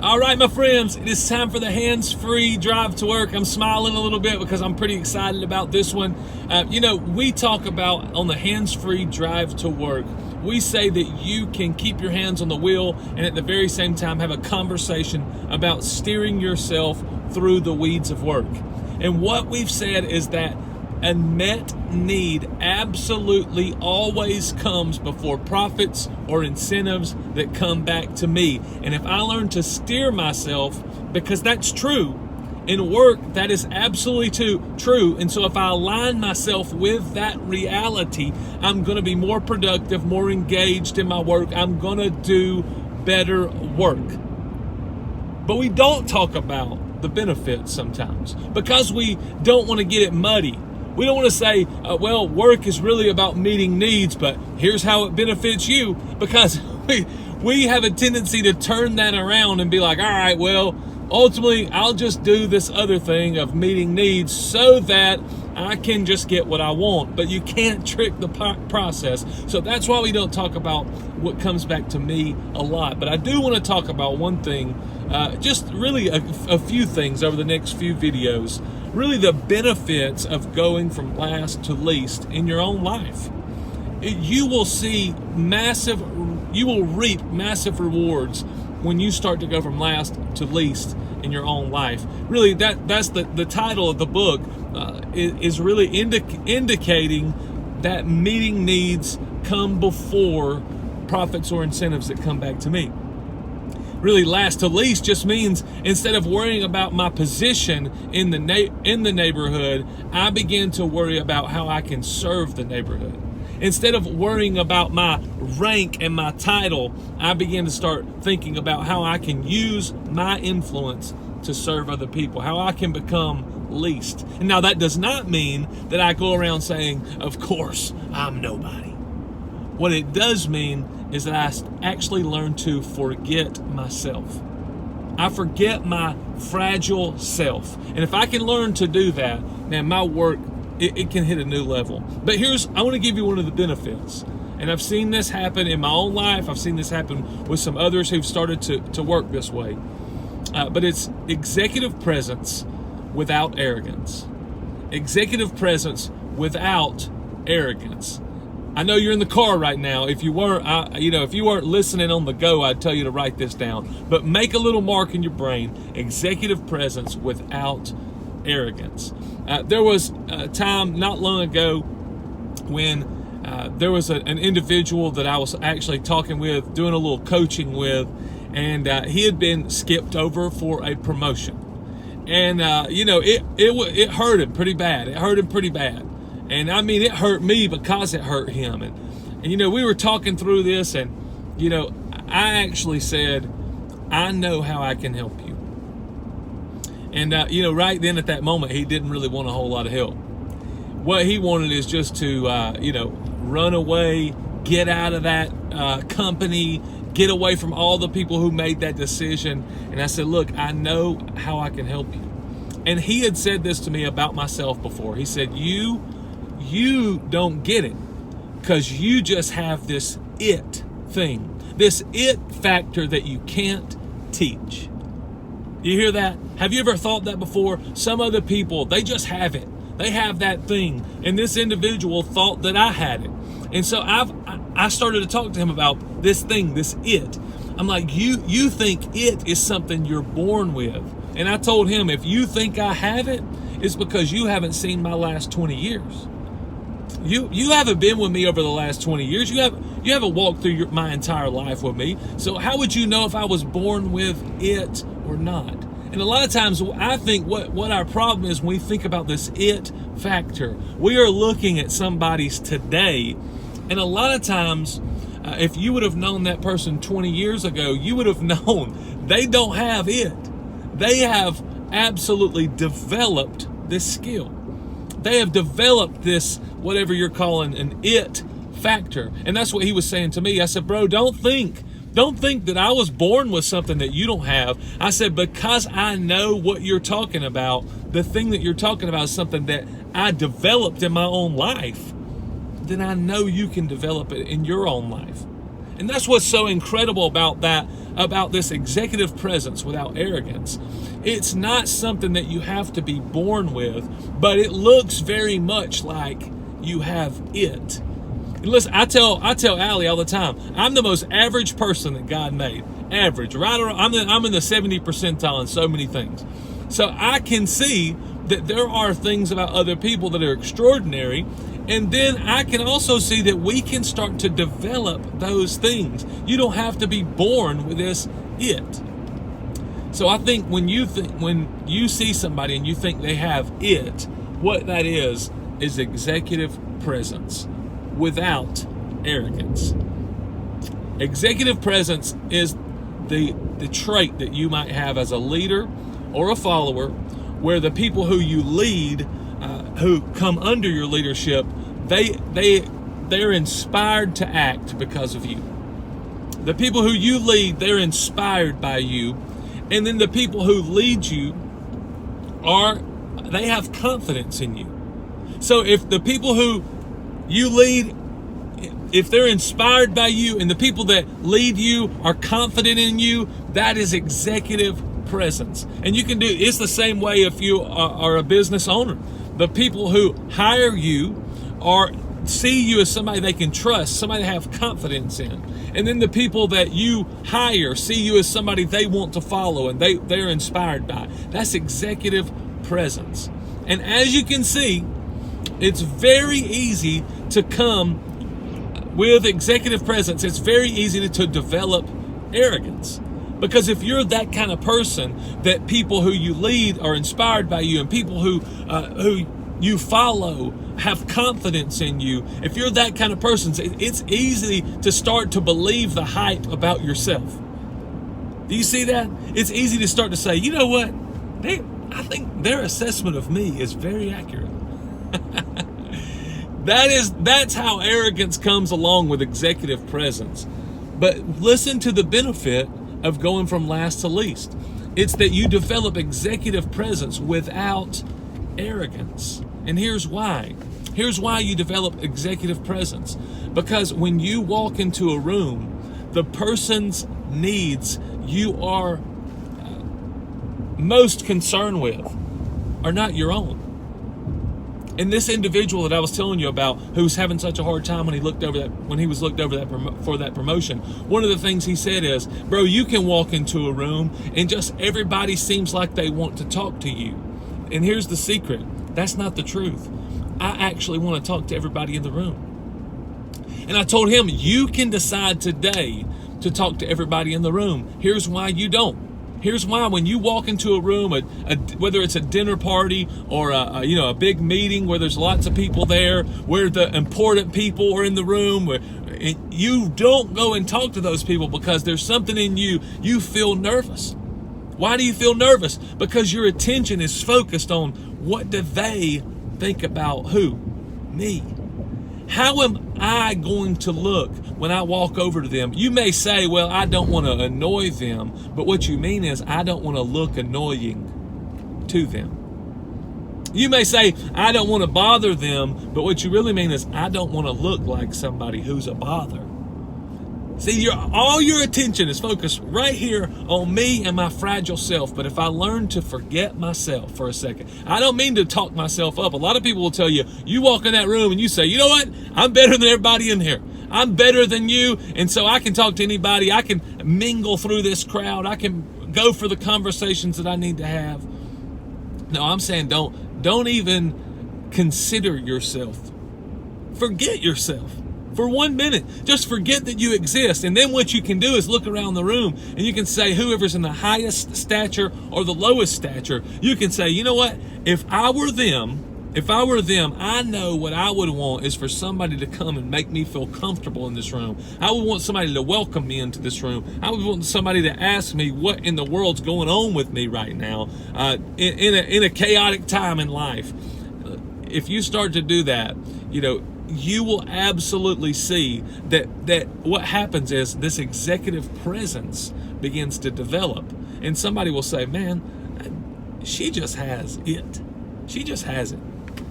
All right, my friends, it is time for the hands-free drive to work. I'm smiling a little bit because I'm pretty excited about this one. We talk about on the hands-free drive to work, we say that you can keep your hands on the wheel and at the very same time have a conversation about steering yourself through the weeds of work. And what we've said is that a met need absolutely always comes before profits or incentives that come back to me. And if I learn to steer myself, because that's true, in work, that is absolutely true. And so if I align myself with that reality, I'm going to be more productive, more engaged in my work. I'm going to do better work. But we don't talk about the benefits sometimes because we don't want to get it muddy. We don't want to say, work is really about meeting needs, but here's how it benefits you, because we have a tendency to turn that around and be like, all right, well, ultimately, I'll just do this other thing of meeting needs so that I can just get what I want. But you can't trick the process. So that's why we don't talk about what comes back to me a lot. But I do want to talk about one thing, just really a few things over the next few videos. Really the benefits of going from last to least in your own life. You will reap massive rewards when you start to go from last to least in your own life. Really, that's the title of the book, is really indicating that meeting needs come before profits or incentives that come back to me. Really, last to least just means instead of worrying about my position in the neighborhood, I begin to worry about how I can serve the neighborhood. Instead of worrying about my rank and my title, I begin to start thinking about how I can use my influence to serve other people, how I can become least. And now that does not mean that I go around saying, of course, I'm nobody. What it does mean is that I actually learn to forget myself. I forget my fragile self. And if I can learn to do that, man, my work, it can hit a new level. But I want to give you one of the benefits. And I've seen this happen in my own life. I've seen this happen with some others who've started to work this way. But it's executive presence without arrogance. Executive presence without arrogance. I know you're in the car right now. If you weren't listening on the go, I'd tell you to write this down. But make a little mark in your brain. Executive presence without arrogance. There was a time not long ago when there was an individual that I was actually talking with, doing a little coaching with, and he had been skipped over for a promotion. And, it hurt him pretty bad. And I mean, it hurt me because it hurt him. And we were talking through this, and, I actually said, I know how I can help you. And, right then at that moment, he didn't really want a whole lot of help. What he wanted is just to, run away, get out of that company, get away from all the people who made that decision. And I said, look, I know how I can help you. And he had said this to me about myself before. He said, you don't get it because you just have this it thing, this it factor that you can't teach. You hear that? Have you ever thought that before? Some other people, they just have it. They have that thing. And this individual thought that I had it. And so I started to talk to him about this thing, this it. I'm like, you think it is something you're born with. And I told him, if you think I have it, it's because you haven't seen my last 20 years. You haven't been with me over the last 20 years. You haven't walked through my entire life with me. So how would you know if I was born with it or not? And a lot of times I think what our problem is when we think about this it factor, we are looking at somebody's today. And a lot of times, if you would have known that person 20 years ago, you would have known they don't have it. They have absolutely developed this skill. They have developed this, whatever you're calling an it factor. And that's what he was saying to me. I said, bro, don't think that I was born with something that you don't have. I said, because I know what you're talking about, the thing that you're talking about is something that I developed in my own life, then I know you can develop it in your own life. And that's what's so incredible about that, about this executive presence without arrogance. It's not something that you have to be born with, but it looks very much like you have it. And listen, I tell Allie all the time, I'm the most average person that God made. Average, right? I'm in the 70th percentile in so many things. So I can see that there are things about other people that are extraordinary, and then I can also see that we can start to develop those things. You don't have to be born with this it. So I think when you see somebody and you think they have it, what that is executive presence without arrogance. Executive presence is the trait that you might have as a leader or a follower, where the people who you lead, who come under your leadership, they're inspired to act because of you. The people who you lead, they're inspired by you. And then the people who lead you they have confidence in you. So if the people who you lead, if they're inspired by you, and the people that lead you are confident in you, that is executive presence. And you can do, it's the same way if you are a business owner. The people who hire you see you as somebody they can trust, somebody they have confidence in. And then the people that you hire see you as somebody they want to follow and they're inspired by. That's executive presence. And as you can see, it's very easy to come with executive presence. It's very easy to develop arrogance. Because if you're that kind of person that people who you lead are inspired by you, and people who you follow have confidence in you, if you're that kind of person, it's easy to start to believe the hype about yourself. Do you see that? It's easy to start to say, you know what? I think their assessment of me is very accurate. That's how arrogance comes along with executive presence. But listen to the benefit of going from last to least. It's that you develop executive presence without arrogance. And here's why. Here's why you develop executive presence. Because when you walk into a room, the person's needs you are most concerned with are not your own. And this individual that I was telling you about, who's having such a hard time when he was looked over for that promotion, one of the things he said is, bro, you can walk into a room and just everybody seems like they want to talk to you. And here's the secret. That's not the truth. I actually want to talk to everybody in the room. And I told him, you can decide today to talk to everybody in the room. Here's why you don't. Here's why. When you walk into a room, whether it's a dinner party or a big meeting where there's lots of people there, where the important people are in the room, you don't go and talk to those people because there's something in you. You feel nervous. Why do you feel nervous? Because your attention is focused on what do they think about who? Me. How am I going to look when I walk over to them? You may say, well, I don't want to annoy them, but what you mean is I don't want to look annoying to them. You may say, I don't want to bother them, but what you really mean is I don't want to look like somebody who's a bother. See, all your attention is focused right here on me and my fragile self. But if I learn to forget myself for a second, I don't mean to talk myself up. A lot of people will tell you, you walk in that room and you say, you know what? I'm better than everybody in here. I'm better than you. And so I can talk to anybody. I can mingle through this crowd. I can go for the conversations that I need to have. No, I'm saying don't even consider yourself. Forget yourself. For 1 minute, just forget that you exist. And then what you can do is look around the room and you can say, whoever's in the highest stature or the lowest stature, you can say, you know what? If I were them, I know what I would want is for somebody to come and make me feel comfortable in this room. I would want somebody to welcome me into this room. I would want somebody to ask me what in the world's going on with me right now in a chaotic time in life. If you start to do that, you will absolutely see that what happens is this executive presence begins to develop. And somebody will say, man, she just has it. She just has it.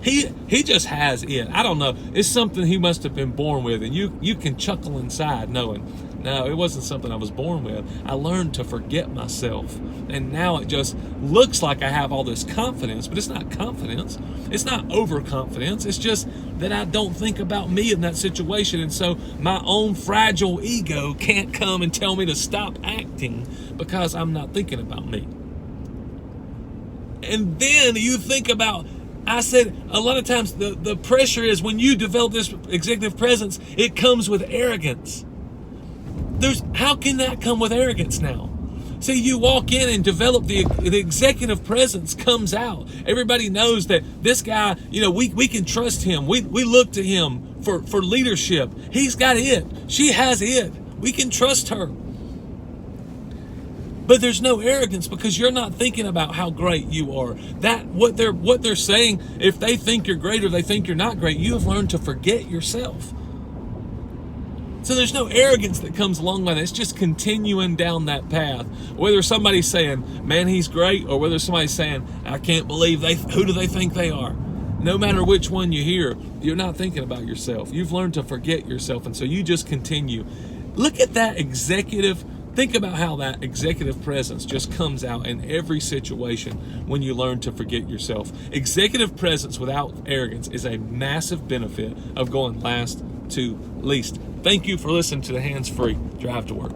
He just has it. I don't know. It's something he must have been born with. And you can chuckle inside knowing, No, it wasn't something I was born with. I learned to forget myself. And now it just looks like I have all this confidence, but it's not confidence. It's not overconfidence. It's just that I don't think about me in that situation. And so my own fragile ego can't come and tell me to stop acting because I'm not thinking about me. And then you think about, I said a lot of times the pressure is when you develop this executive presence, it comes with arrogance. How can that come with arrogance now? See, you walk in and develop the executive presence comes out. Everybody knows that this guy, we can trust him. We look to him for leadership. He's got it. She has it. We can trust her. But there's no arrogance because you're not thinking about how great you are. That what they're saying, if they think you're great or they think you're not great, you have learned to forget yourself. So there's no arrogance that comes along with it. It's just continuing down that path. Whether somebody's saying, man, he's great, or whether somebody's saying, I can't believe who do they think they are? No matter which one you hear, you're not thinking about yourself. You've learned to forget yourself, and so you just continue. Look at that think about how that executive presence just comes out in every situation when you learn to forget yourself. Executive presence without arrogance is a massive benefit of going last to least. Thank you for listening to the Hands Free Drive to Work.